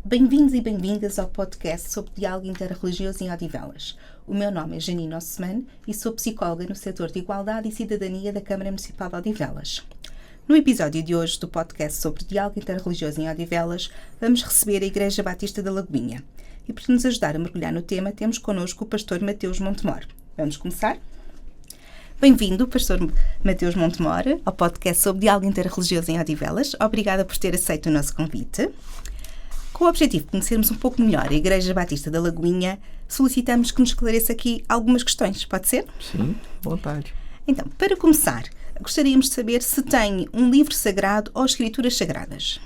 Bem-vindos e bem-vindas ao podcast sobre diálogo interreligioso em Odivelas. O meu nome é Janine Osman e sou psicóloga no setor de Igualdade e Cidadania da Câmara Municipal de Odivelas. No episódio de hoje do podcast sobre diálogo interreligioso em Odivelas, vamos receber a Igreja Batista da Lagoinha. E para nos ajudar a mergulhar no tema, temos connosco o pastor Mateus Montemor. Vamos começar? Bem-vindo, pastor Mateus Montemor, ao podcast sobre diálogo interreligioso em Odivelas. Obrigada por ter aceito o nosso convite. Com o objetivo de conhecermos um pouco melhor a Igreja Batista da Lagoinha, solicitamos que nos esclareça aqui algumas questões, pode ser? Sim, vontade. Então, para começar, gostaríamos de saber se tem um livro sagrado ou escrituras sagradas.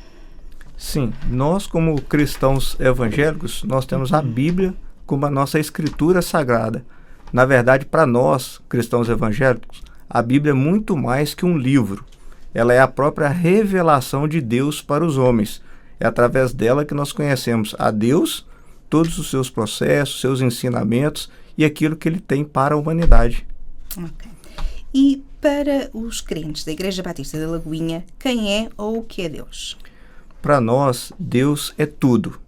Sim, nós como cristãos evangélicos, nós temos a Bíblia como a nossa escritura sagrada. Na verdade, para nós, cristãos evangélicos, a Bíblia é muito mais que um livro. Ela é a própria revelação de Deus para os homens. É através dela que nós conhecemos a Deus, todos os seus processos, seus ensinamentos e aquilo que Ele tem para a humanidade. Ok. E para os crentes da Igreja Batista da Lagoinha, quem é ou o que é Deus? Para nós, Deus é tudo.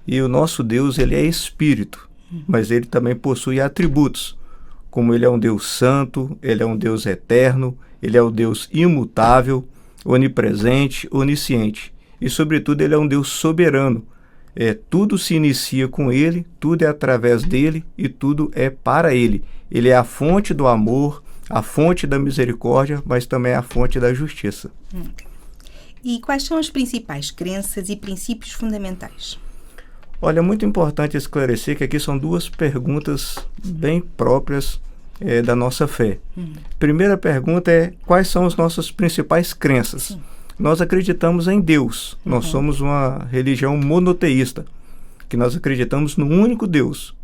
E o nosso Deus, Ele é Espírito, mas Ele também possui atributos, como Ele é um Deus santo, Ele é um Deus eterno, Ele é um Deus imutável, onipresente, onisciente. E, sobretudo, Ele é um Deus soberano. Tudo se inicia com Ele, tudo é através dEle e tudo é para Ele. Ele é a fonte do amor, a fonte da misericórdia, mas também a fonte da justiça. E quais são as principais crenças e princípios fundamentais? Olha, é muito importante esclarecer que aqui são duas perguntas bem próprias da nossa fé. Primeira pergunta é: quais são as nossas principais crenças? Sim. Nós acreditamos em Deus. Nós somos uma religião monoteísta, que nós acreditamos no único Deus.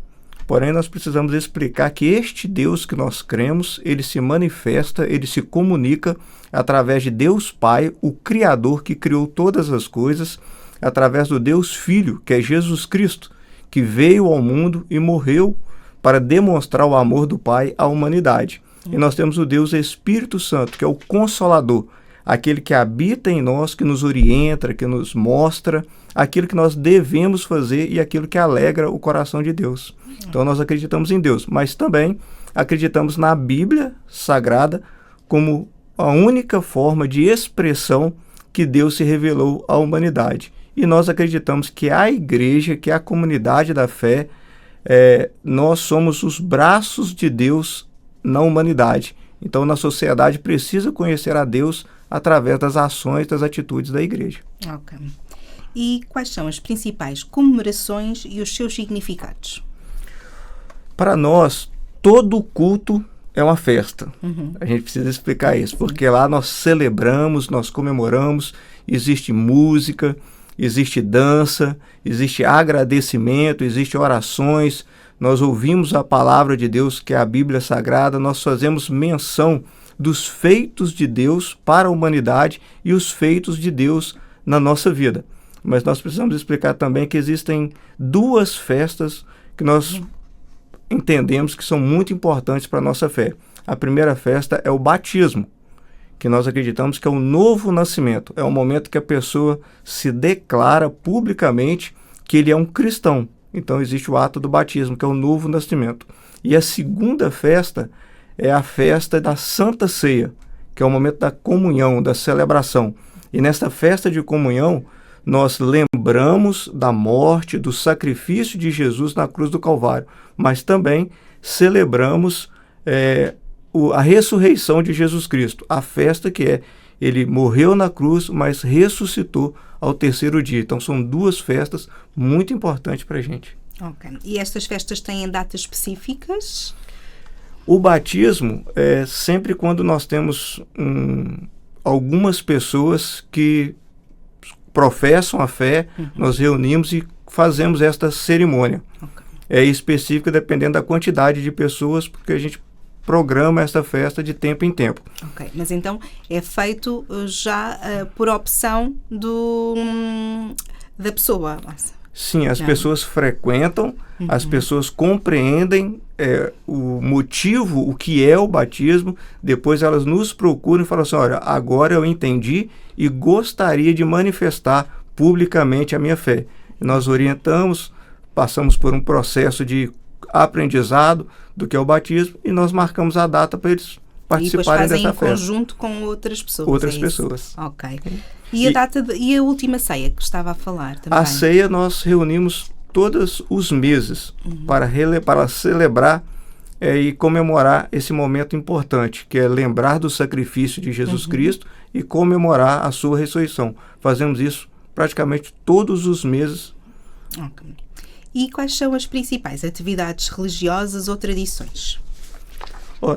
Porém, nós precisamos explicar que este Deus que nós cremos, ele se manifesta, ele se comunica através de Deus Pai, o Criador que criou todas as coisas, através do Deus Filho, que é Jesus Cristo, que veio ao mundo e morreu para demonstrar o amor do Pai à humanidade. E nós temos o Deus Espírito Santo, que é o Consolador, aquele que habita em nós, que nos orienta, que nos mostra aquilo que nós devemos fazer e aquilo que alegra o coração de Deus. Então nós acreditamos em Deus, mas também acreditamos na Bíblia Sagrada como a única forma de expressão que Deus se revelou à humanidade. E nós acreditamos que a igreja, que a comunidade da fé, nós somos os braços de Deus na humanidade. Então, na sociedade precisa conhecer a Deus através das ações, das atitudes da igreja. Ok. E quais são as principais comemorações e os seus significados? Para nós, todo culto é uma festa. A gente precisa explicar isso, porque lá nós celebramos, nós comemoramos, existe música, existe dança, existe agradecimento, existe orações. Nós ouvimos a palavra de Deus, que é a Bíblia Sagrada, nós fazemos menção dos feitos de Deus para a humanidade e os feitos de Deus na nossa vida. Mas nós precisamos explicar também que existem duas festas que nós entendemos que são muito importantes para a nossa fé. A primeira festa é o batismo, que nós acreditamos que é o novo nascimento. É o momento que a pessoa se declara publicamente que ele é um cristão. Então existe o ato do batismo, que é o novo nascimento. E a segunda festa é a festa da Santa Ceia, que é o momento da comunhão, da celebração. E nesta festa de comunhão, nós lembramos da morte, do sacrifício de Jesus na cruz do Calvário, mas também celebramos a ressurreição de Jesus Cristo, a festa que ele morreu na cruz, mas ressuscitou ao terceiro dia. Então são duas festas muito importantes para a gente. Ok. E estas festas têm datas específicas? O batismo é sempre quando nós temos algumas pessoas que professam a fé, nós reunimos e fazemos esta cerimônia. Okay. É específica dependendo da quantidade de pessoas, porque a gente programa essa festa de tempo em tempo. Ok, mas então é feito já por opção da pessoa? Sim, as pessoas frequentam, as pessoas compreendem o motivo, o que é o batismo, depois elas nos procuram e falam assim: olha, agora eu entendi e gostaria de manifestar publicamente a minha fé. Nós orientamos, passamos por um processo de aprendizado do que é o batismo e nós marcamos a data para eles participarem dessa festa. E depois fazem em conjunto com outras pessoas. Outras pessoas. Ok. E a última ceia que estava a falar também? A ceia nós reunimos todos os meses para celebrar e comemorar esse momento importante, que é lembrar do sacrifício de Jesus Cristo e comemorar a sua ressurreição. Fazemos isso praticamente todos os meses. Ok. E quais são as principais atividades religiosas ou tradições?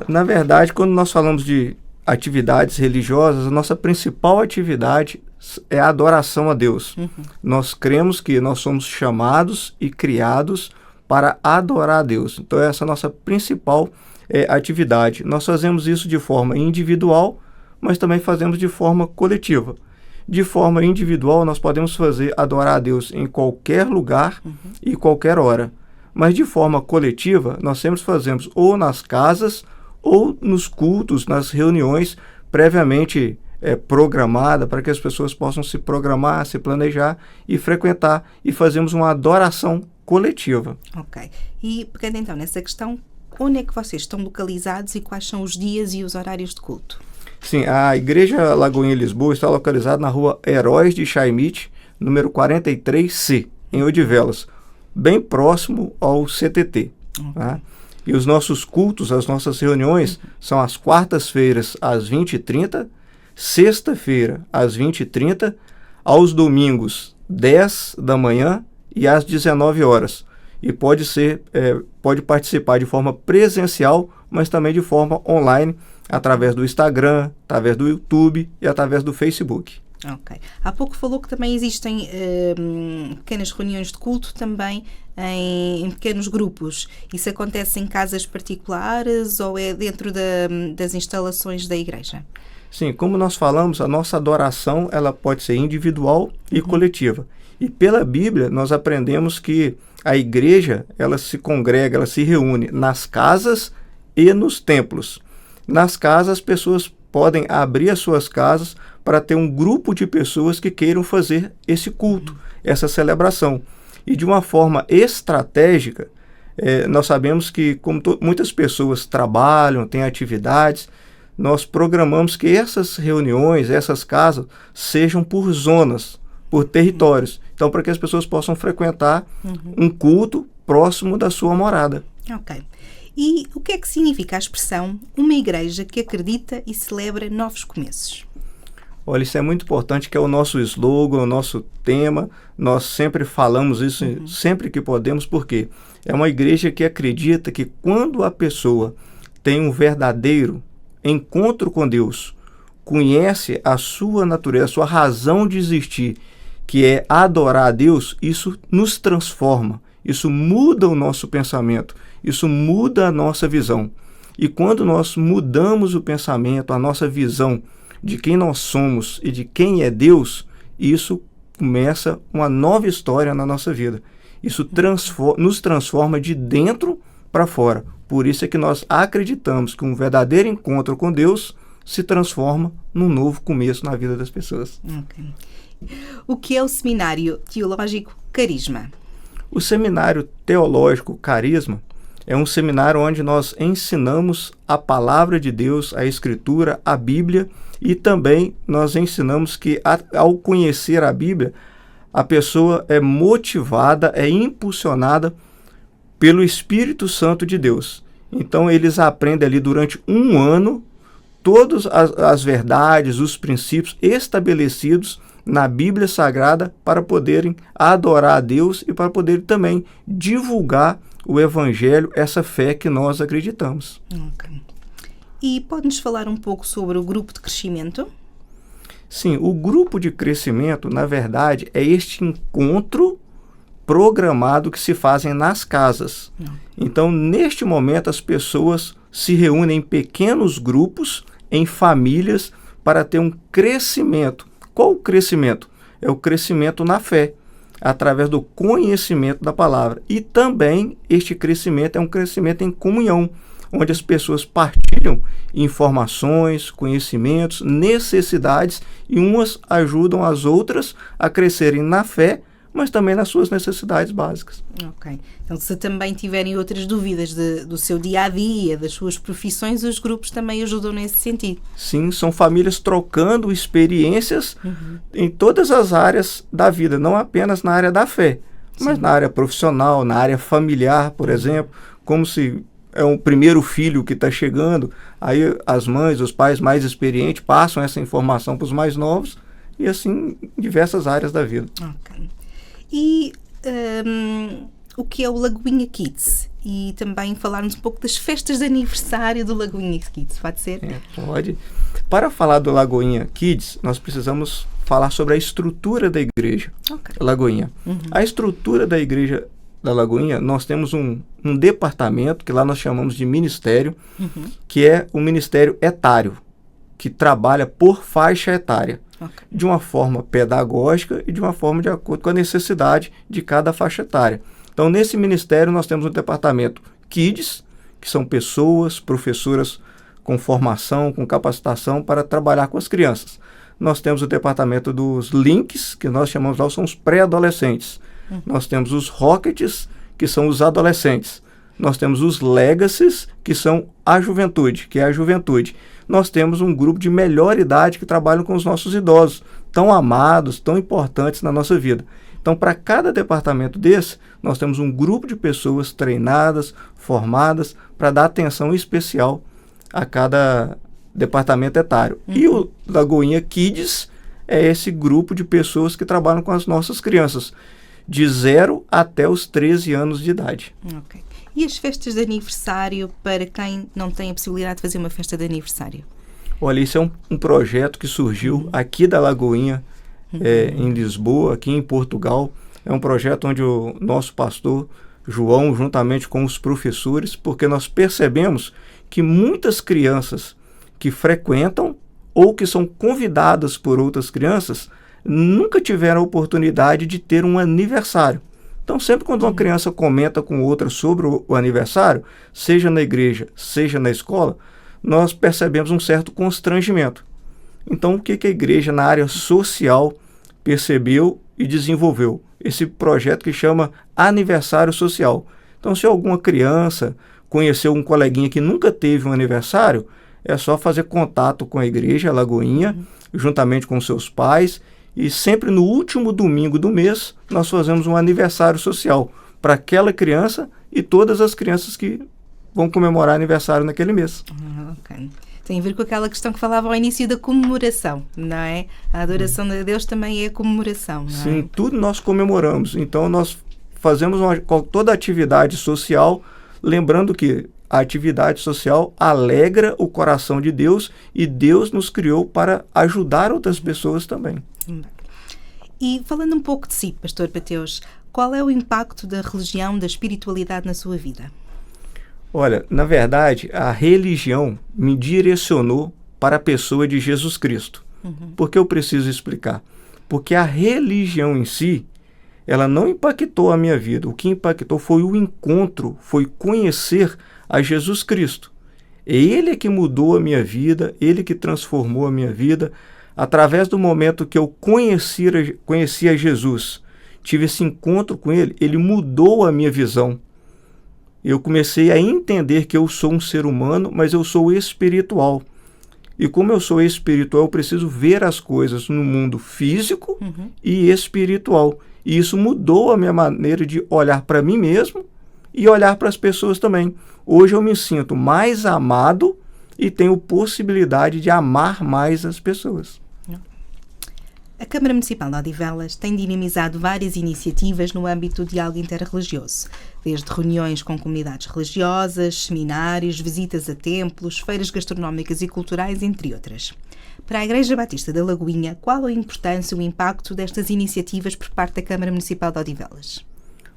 Na verdade, quando nós falamos de atividades religiosas, a nossa principal atividade é a adoração a Deus. Nós cremos que nós somos chamados e criados para adorar a Deus. Então, essa é a nossa principal atividade. Nós fazemos isso de forma individual, mas também fazemos de forma coletiva. De forma individual, nós podemos adorar a Deus em qualquer lugar e qualquer hora. Mas de forma coletiva, nós sempre fazemos ou nas casas ou nos cultos, nas reuniões previamente programada para que as pessoas possam se programar, se planejar e frequentar, e fazemos uma adoração coletiva. Ok. E pegando então nessa questão, onde é que vocês estão localizados e quais são os dias e os horários de culto? Sim, a Igreja Lagoinha Lisboa está localizada na rua Heróis de Chaimite, número 43C, em Odivelas, bem próximo ao CTT. Okay. Tá? E os nossos cultos, as nossas reuniões, são às quartas-feiras, às 20h30, sexta-feira, às 20h30, aos domingos, 10 da manhã e às 19 horas. E pode participar de forma presencial, mas também de forma online, através do Instagram, através do YouTube e através do Facebook. Ok. Há pouco falou que também existem pequenas reuniões de culto também em pequenos grupos. Isso acontece em casas particulares ou é dentro das instalações da igreja? Sim, como nós falamos, a nossa adoração ela pode ser individual e coletiva. E pela Bíblia nós aprendemos que a igreja ela se congrega, ela se reúne nas casas e nos templos. Nas casas, as pessoas podem abrir as suas casas para ter um grupo de pessoas que queiram fazer esse culto, essa celebração. E de uma forma estratégica, nós sabemos que como muitas pessoas trabalham, têm atividades, nós programamos que essas reuniões, essas casas, sejam por zonas, por territórios. Então, para que as pessoas possam frequentar um culto próximo da sua morada. Ok. E o que é que significa a expressão uma igreja que acredita e celebra novos começos? Olha, isso é muito importante, que é o nosso slogan, o nosso tema. Nós sempre falamos isso, sempre que podemos, porque é uma igreja que acredita que quando a pessoa tem um verdadeiro encontro com Deus, conhece a sua natureza, a sua razão de existir, que é adorar a Deus, isso nos transforma, isso muda o nosso pensamento, isso muda a nossa visão. E quando nós mudamos o pensamento, a nossa visão de quem nós somos e de quem é Deus, isso começa uma nova história na nossa vida. Isso nos transforma de dentro para fora. Por isso é que nós acreditamos que um verdadeiro encontro com Deus se transforma num novo começo na vida das pessoas. Okay. O que é o Seminário Teológico Carisma? O Seminário Teológico Carisma é um seminário onde nós ensinamos a palavra de Deus, a Escritura, a Bíblia, e também nós ensinamos que ao conhecer a Bíblia, a pessoa é motivada, é impulsionada pelo Espírito Santo de Deus. Então eles aprendem ali durante um ano todas as verdades, os princípios estabelecidos na Bíblia Sagrada para poderem adorar a Deus e para poderem também divulgar o Evangelho, essa fé que nós acreditamos. Okay. E pode-nos falar um pouco sobre o grupo de crescimento? Sim, o grupo de crescimento, na verdade, é este encontro programado que se fazem nas casas. Então, neste momento, as pessoas se reúnem em pequenos grupos, em famílias, para ter um crescimento. Qual o crescimento? É o crescimento na fé, através do conhecimento da palavra. E também este crescimento é um crescimento em comunhão, onde as pessoas partilham informações, conhecimentos, necessidades, e umas ajudam as outras a crescerem na fé, mas também nas suas necessidades básicas. Ok. Então, se também tiverem outras dúvidas do seu dia-a-dia, das suas profissões, os grupos também ajudam nesse sentido. Sim, são famílias trocando experiências em todas as áreas da vida, não apenas na área da fé, mas na área profissional, na área familiar, por exemplo, como se é um primeiro filho que está chegando, aí as mães, os pais mais experientes passam essa informação para os mais novos, e assim em diversas áreas da vida. Ok. E o que é o Lagoinha Kids? E também falarmos um pouco das festas de aniversário do Lagoinha Kids, pode ser? Pode. Para falar do Lagoinha Kids, nós precisamos falar sobre a estrutura da igreja Lagoinha. A estrutura da igreja da Lagoinha, nós temos um departamento que lá nós chamamos de ministério, que é o ministério etário, que trabalha por faixa etária, de uma forma pedagógica e de uma forma de acordo com a necessidade de cada faixa etária. Então, nesse ministério, nós temos um departamento Kids, que são pessoas, professoras com formação, com capacitação para trabalhar com as crianças. Nós temos o departamento dos Links, que nós chamamos lá, são os pré-adolescentes. Nós temos os Rockets, que são os adolescentes. Nós temos os Legacies, que são a juventude, que é a juventude. Nós temos um grupo de melhor idade que trabalham com os nossos idosos, tão amados, tão importantes na nossa vida. Então, para cada departamento desse, nós temos um grupo de pessoas treinadas, formadas, para dar atenção especial a cada departamento etário. E o Lagoinha Kids é esse grupo de pessoas que trabalham com as nossas crianças, de 0 até os 13 anos de idade. Ok. E as festas de aniversário para quem não tem a possibilidade de fazer uma festa de aniversário? Olha, isso é um projeto que surgiu aqui da Lagoinha, em Lisboa, aqui em Portugal. É um projeto onde o nosso pastor João, juntamente com os professores, porque nós percebemos que muitas crianças que frequentam ou que são convidadas por outras crianças nunca tiveram a oportunidade de ter um aniversário. Então, sempre quando uma criança comenta com outra sobre o aniversário, seja na igreja, seja na escola, nós percebemos um certo constrangimento. Então, o que a igreja na área social percebeu e desenvolveu? Esse projeto que chama Aniversário Social. Então, se alguma criança conheceu um coleguinha que nunca teve um aniversário, é só fazer contato com a igreja Lagoinha, juntamente com seus pais, e sempre no último domingo do mês nós fazemos um aniversário social para aquela criança e todas as crianças que vão comemorar aniversário naquele mês. Ok. Tem a ver com aquela questão que falava ao início da comemoração, não é? A adoração de Deus também é a comemoração, não é? Sim, tudo nós comemoramos. Então nós fazemos toda a atividade social, lembrando que a atividade social alegra o coração de Deus e Deus nos criou para ajudar outras pessoas também. E falando um pouco de si, Pastor Mateus, qual é o impacto da religião, da espiritualidade na sua vida? Olha, na verdade, a religião me direcionou para a pessoa de Jesus Cristo. Por que eu preciso explicar? Porque a religião em si, ela não impactou a minha vida. O que impactou foi o encontro, foi conhecer a Jesus Cristo. Ele é que mudou a minha vida, ele que transformou a minha vida. Através do momento que eu conheci a Jesus, tive esse encontro com ele, ele mudou a minha visão. Eu comecei a entender que eu sou um ser humano, mas eu sou espiritual. E como eu sou espiritual, eu preciso ver as coisas no mundo físico e espiritual. E isso mudou a minha maneira de olhar para mim mesmo e olhar para as pessoas também. Hoje eu me sinto mais amado e tenho possibilidade de amar mais as pessoas. A Câmara Municipal de Odivelas tem dinamizado várias iniciativas no âmbito do diálogo interreligioso, desde reuniões com comunidades religiosas, seminários, visitas a templos, feiras gastronómicas e culturais, entre outras. Para a Igreja Batista da Lagoinha, qual a importância e o impacto destas iniciativas por parte da Câmara Municipal de Odivelas?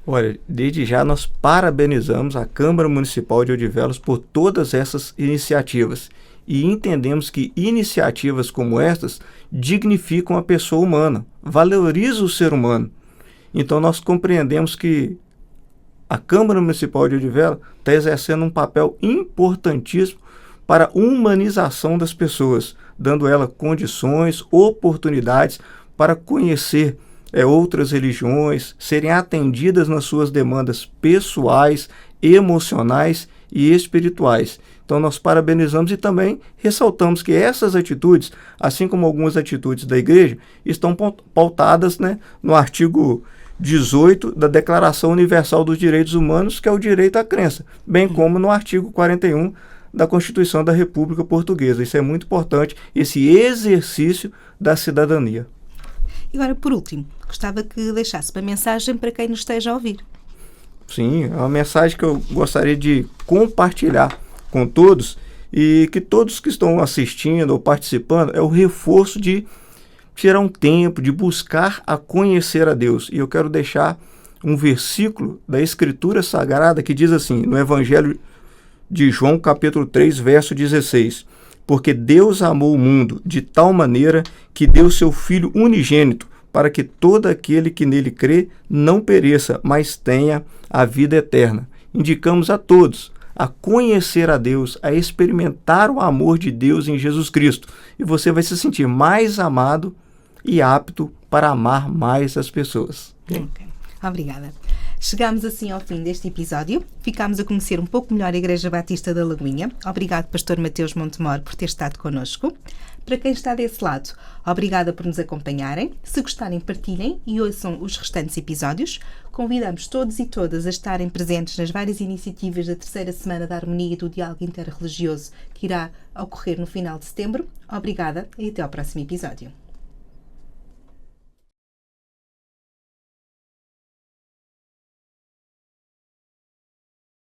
Olha, desde já nós parabenizamos a Câmara Municipal de Odivelas por todas essas iniciativas e entendemos que iniciativas como estas dignificam a pessoa humana, valorizam o ser humano. Então nós compreendemos que a Câmara Municipal de Odivelas está exercendo um papel importantíssimo para a humanização das pessoas, dando a ela condições, oportunidades para conhecer outras religiões, serem atendidas nas suas demandas pessoais, emocionais e espirituais. Então nós parabenizamos e também ressaltamos que essas atitudes, assim como algumas atitudes da igreja, estão pautadas, né, no artigo 18 da Declaração Universal dos Direitos Humanos, que é o direito à crença, bem como no artigo 41 da Constituição da República Portuguesa. Isso é muito importante, esse exercício da cidadania. E agora, por último, gostava que deixasse uma mensagem para quem nos esteja a ouvir. Sim, é uma mensagem que eu gostaria de compartilhar com todos, e que todos que estão assistindo ou participando, é o reforço de tirar um tempo, de buscar a conhecer a Deus. E eu quero deixar um versículo da Escritura Sagrada que diz assim, no Evangelho de João, capítulo 3, verso 16: porque Deus amou o mundo de tal maneira que deu seu Filho unigênito, para que todo aquele que nele crê não pereça, mas tenha a vida eterna. Indicamos a todos a conhecer a Deus, a experimentar o amor de Deus em Jesus Cristo. E você vai se sentir mais amado e apto para amar mais as pessoas. Okay. Obrigada. Chegamos assim ao fim deste episódio. Ficámos a conhecer um pouco melhor a Igreja Batista da Lagoinha. Obrigado, Pastor Mateus Montemor, por ter estado connosco. Para quem está desse lado, obrigada por nos acompanharem. Se gostarem, partilhem e ouçam os restantes episódios. Convidamos todos e todas a estarem presentes nas várias iniciativas da terceira Semana da Harmonia e do Diálogo Interreligioso, que irá ocorrer no final de setembro. Obrigada e até ao próximo episódio.